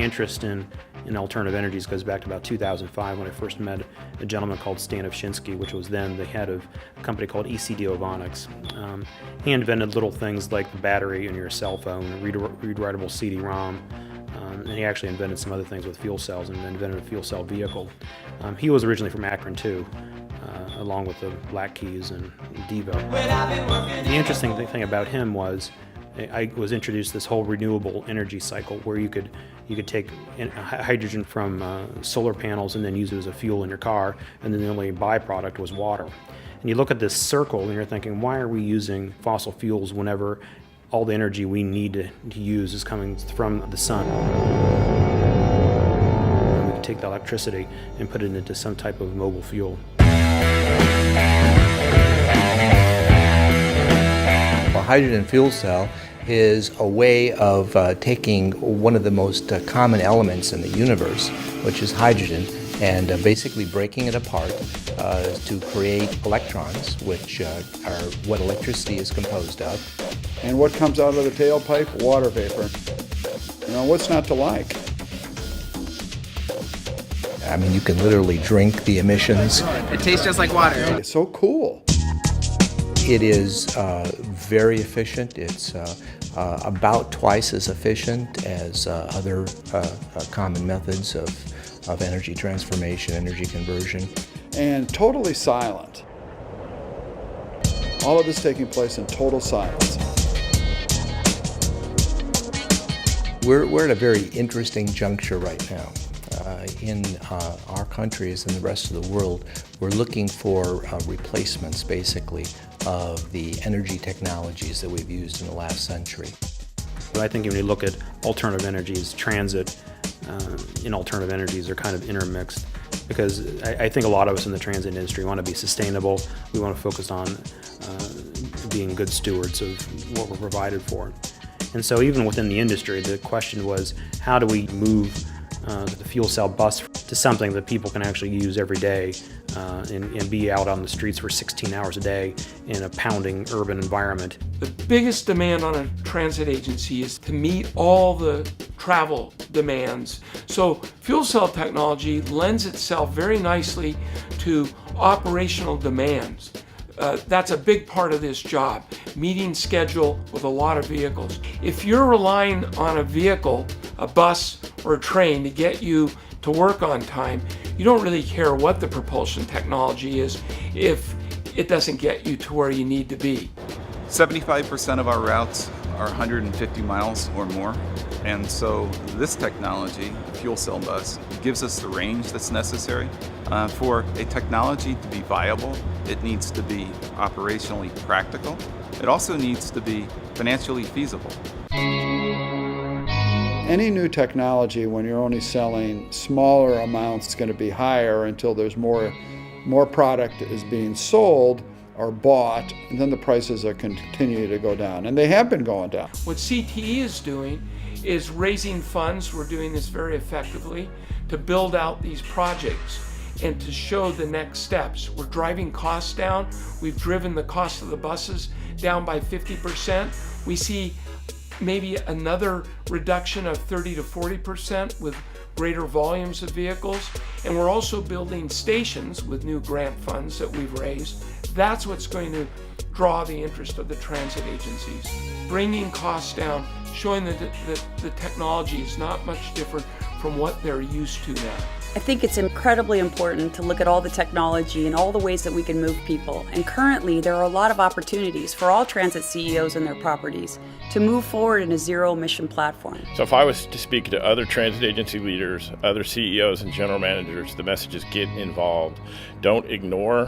interest in alternative energies goes back to about 2005 when I first met a gentleman called Stan Ovshinsky, which was then the head of a company called ECD Ovonics. He invented little things like the battery in your cell phone, read-writable CD-ROM, and he actually invented some other things with fuel cells and invented a fuel cell vehicle. He was originally from Akron too, along with the Black Keys and Devo. The interesting thing about him was I was introduced to this whole renewable energy cycle where you could take hydrogen from solar panels and then use it as a fuel in your car, and then the only byproduct was water. And you look at this circle and you're thinking, why are we using fossil fuels whenever all the energy we need to use is coming from the sun? And we can take the electricity and put it into some type of mobile fuel. A hydrogen fuel cell is a way of taking one of the most common elements in the universe, which is hydrogen, and basically breaking it apart to create electrons, which are what electricity is composed of. And what comes out of the tailpipe? Water vapor. What's not to like? I mean, you can literally drink the emissions. It tastes just like water. It's so cool. It is very efficient. It's about twice as efficient as other common methods of energy transformation, energy conversion. And totally silent. All of this taking place in total silence. We're at a very interesting juncture right now. In our countries and the rest of the world, we're looking for replacements, basically, of the energy technologies that we've used in the last century. But I think when you look at alternative energies, transit in alternative energies are kind of intermixed, because I think a lot of us in the transit industry want to be sustainable. We want to focus on being good stewards of what we're provided for. And so even within the industry, the question was, how do we move the fuel cell bus to something that people can actually use every day and be out on the streets for 16 hours a day in a pounding urban environment. The biggest demand on a transit agency is to meet all the travel demands. So fuel cell technology lends itself very nicely to operational demands. That's a big part of this job, meeting schedule with a lot of vehicles. If you're relying on a vehicle, a bus or a train to get you to work on time, you don't really care what the propulsion technology is if it doesn't get you to where you need to be. 75% of our routes are 150 miles or more, and so this technology, the fuel cell bus, gives us the range that's necessary. For a technology to be viable, it needs to be operationally practical. It also needs to be financially feasible. Any new technology, when you're only selling smaller amounts, is going to be higher until there's more product is being sold or bought, and then the prices are continue to go down, and they have been going down. What CTE is doing is raising funds. We're doing this very effectively to build out these projects and to show the next steps. We're driving costs down. We've driven the cost of the buses down by 50%. We see maybe another reduction of 30 to 40% with greater volumes of vehicles. And we're also building stations with new grant funds that we've raised. That's what's going to draw the interest of the transit agencies. Bringing costs down, showing that the technology is not much different from what they're used to now. I think it's incredibly important to look at all the technology and all the ways that we can move people. And currently, there are a lot of opportunities for all transit CEOs and their properties to move forward in a zero-emission platform. So if I was to speak to other transit agency leaders, other CEOs and general managers, the message is get involved. Don't ignore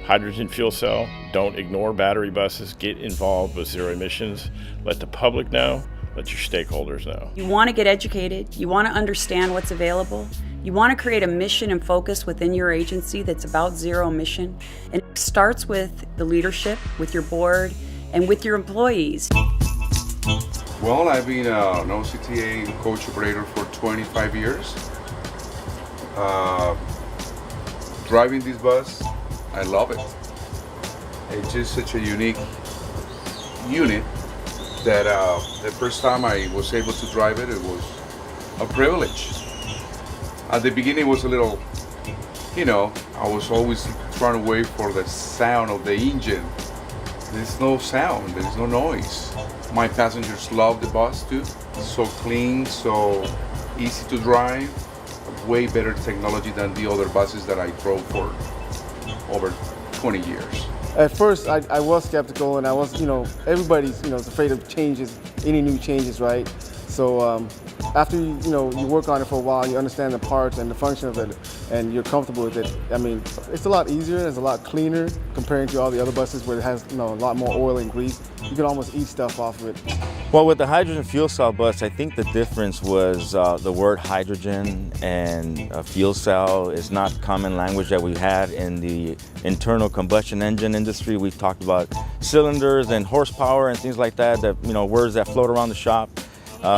hydrogen fuel cell. Don't ignore battery buses. Get involved with zero emissions. Let the public know. Let your stakeholders know. You want to get educated. You want to understand what's available. You want to create a mission and focus within your agency that's about zero emission. And it starts with the leadership, with your board, and with your employees. Well, I've been an CTE coach operator for 25 years. Driving this bus, I love it. It's just such a unique unit that the first time I was able to drive it, it was a privilege. At the beginning it was a little, I was always trying to wait for the sound of the engine. There's no sound, there's no noise. My passengers love the bus too. So clean, so easy to drive. Way better technology than the other buses that I drove for over 20 years. At first, I was skeptical, and I was, everybody's, afraid of changes, any new changes, right? So after you work on it for a while, you understand the parts and the function of it, and you're comfortable with it. I mean, it's a lot easier, it's a lot cleaner comparing to all the other buses where it has, a lot more oil and grease. You can almost eat stuff off of it. Well, with the hydrogen fuel cell bus, I think the difference was the word hydrogen and fuel cell is not common language that we've had in the internal combustion engine industry. We've talked about cylinders and horsepower and things like that, words that float around the shop.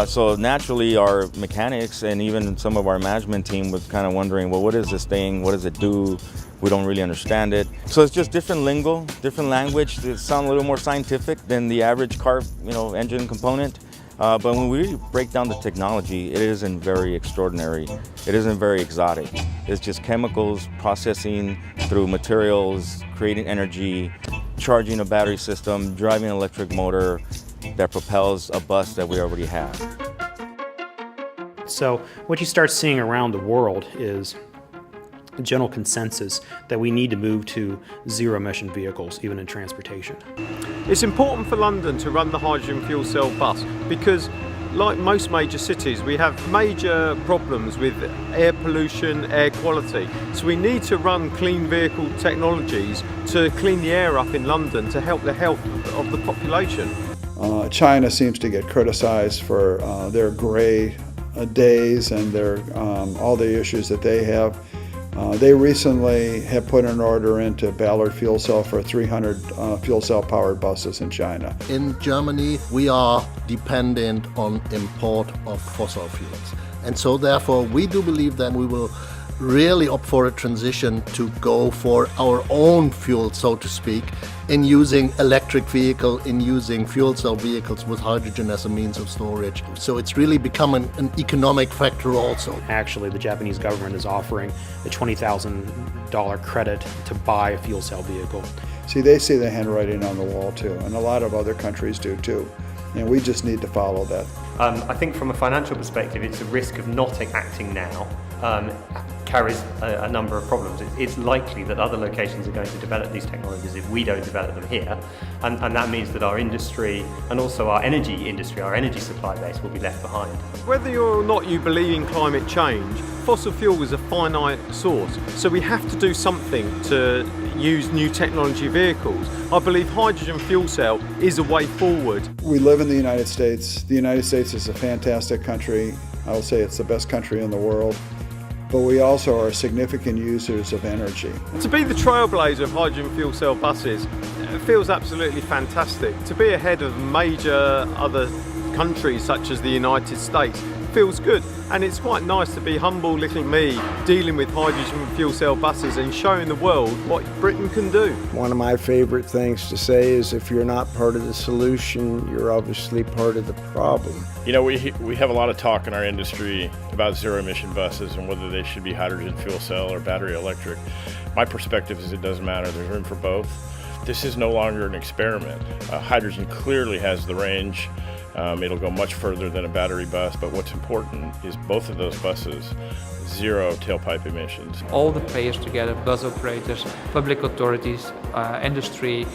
So naturally our mechanics and even some of our management team was kind of wondering, well, what is this thing? What does it do? We don't really understand it. So it's just different lingo, different language. It sounds a little more scientific than the average car, engine component. But when we really break down the technology, it isn't very extraordinary. It isn't very exotic. It's just chemicals processing through materials, creating energy, charging a battery system, driving an electric motor that propels a bus that we already have. So what you start seeing around the world is a general consensus that we need to move to zero-emission vehicles, even in transportation. It's important for London to run the hydrogen fuel cell bus because, like most major cities, we have major problems with air pollution, air quality. So we need to run clean vehicle technologies to clean the air up in London to help the health of the population. China seems to get criticized for their gray days and their all the issues that they have. They recently have put an order into Ballard Fuel Cell for 300 fuel cell powered buses in China. In Germany, we are dependent on import of fossil fuels. And so therefore, we do believe that we will really opt for a transition to go for our own fuel, so to speak, in using electric vehicle, in using fuel cell vehicles with hydrogen as a means of storage. So it's really become an economic factor also. Actually, the Japanese government is offering a $20,000 credit to buy a fuel cell vehicle. See, they see the handwriting on the wall too, and a lot of other countries do too. And we just need to follow that. I think from a financial perspective, it's a risk of not acting now carries a number of problems. It's likely that other locations are going to develop these technologies if we don't develop them here, and that means that our industry and also our energy industry, our energy supply base will be left behind. Whether or not you believe in climate change, fossil fuel is a finite source, so we have to do something to use new technology vehicles. I believe hydrogen fuel cell is a way forward. We live in the United States. The United States is a fantastic country. I will say it's the best country in the world. But we also are significant users of energy. To be the trailblazer of hydrogen fuel cell buses, it feels absolutely fantastic. To be ahead of major other countries such as the United States feels good, and it's quite nice to be humble little me dealing with hydrogen fuel cell buses and showing the world what Britain can do. One of my favorite things to say is if you're not part of the solution, you're obviously part of the problem. We have a lot of talk in our industry about zero-emission buses and whether they should be hydrogen fuel cell or battery electric. My perspective is it doesn't matter. There's room for both. This is no longer an experiment. Hydrogen clearly has the range. It'll go much further than a battery bus, but what's important is both of those buses, zero tailpipe emissions. All the players together, bus operators, public authorities, industry,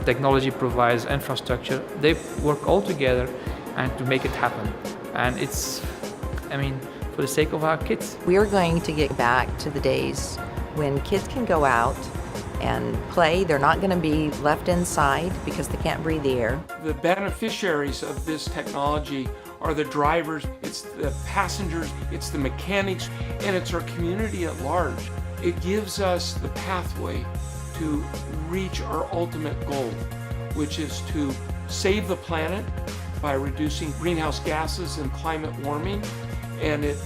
technology providers, infrastructure, they work all together and to make it happen. And it's, for the sake of our kids. We are going to get back to the days when kids can go out and play. They're not going to be left inside because they can't breathe the air. The beneficiaries of this technology are the drivers, it's the passengers, it's the mechanics, and it's our community at large. It gives us the pathway to reach our ultimate goal, which is to save the planet by reducing greenhouse gases and climate warming, and it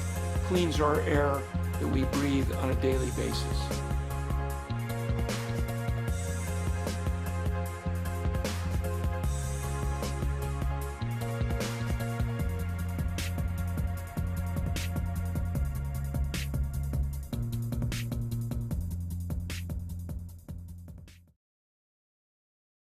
cleans our air that we breathe on a daily basis.